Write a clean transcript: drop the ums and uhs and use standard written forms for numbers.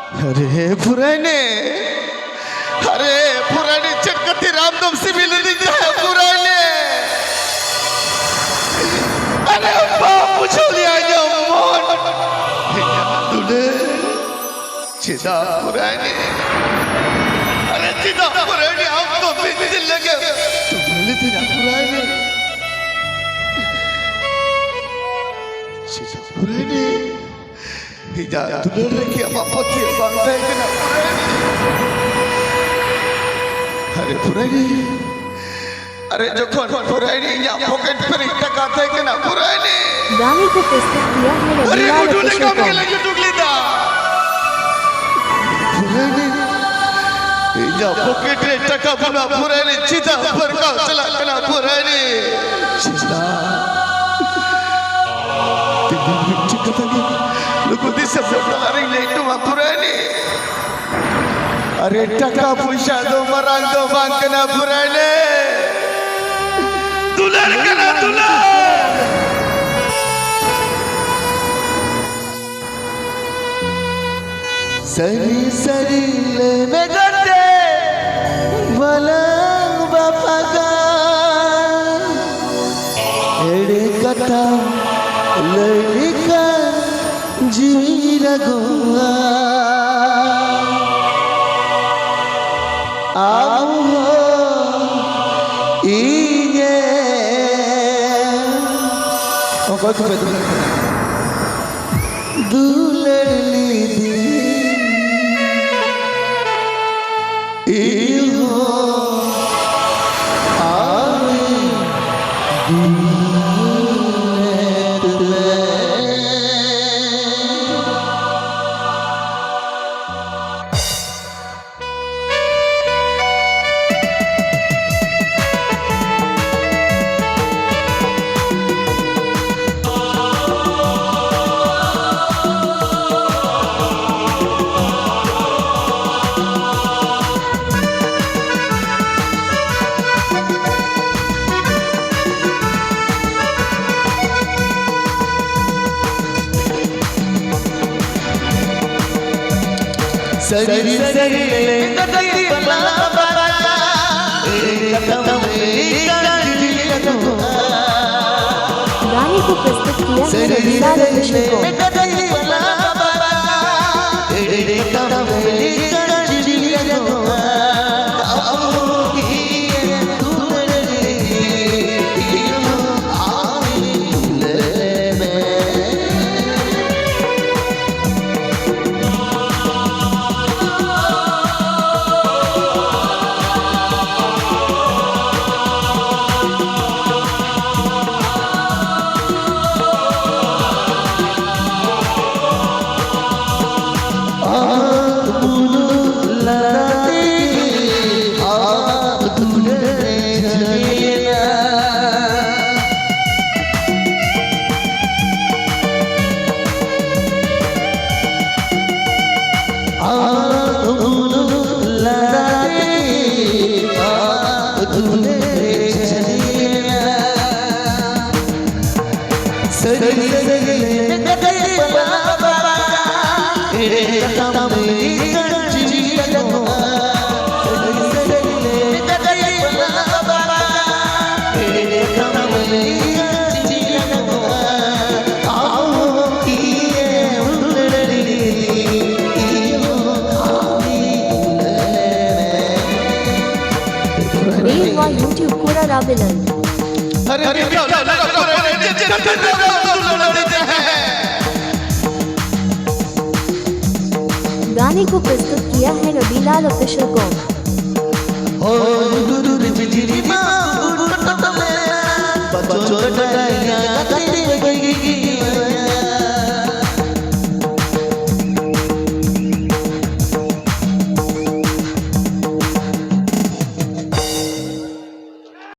अरे पुराने चक्कती रामदम से मिल रही है पुराने। अरे बाप लिया जो मोन तूने चिदा पुराने। अरे चिदा पुराने हम तो बिजली लगे तो बोले थे ना पुराने चिदा पुराने हिजा तूने रखी अब पति बांधे के ना अरे पुराने अरे जो कौन पुराने यहाँ पॉकेट पर इतना खाता है कि ना पुराने गाने को प्रस्तुत किया है अरे रविलाल मुझे अफिशियल काम के कॉम। लगे टुकली था पुराने यहाँ पॉकेट रे टका बुना पुराने चिता पर का चला कना पुराने चिता तीन मिनट कथा नहीं लोगों दी सब बोला रही नहीं तुम पुराने अरे टका पैसा दो मरांग दो बांग कना पुराने दुलार कना दुलार सरी सरी ले में गटे बलंग बापा का एड़े कथा लड़का जी रघुआ आओ इने ओ कोई पे दुलड़ी दी इहो आवे सरी सरी कतई बला बाबा कतम गाने को प्रस्तुत किया है रविलाल अफिशियल कॉम। कतई बला बाबा कतम YouTube पूरा राबिलन। गाने को प्रस्तुत किया है रविलाल अफिशियल कॉम।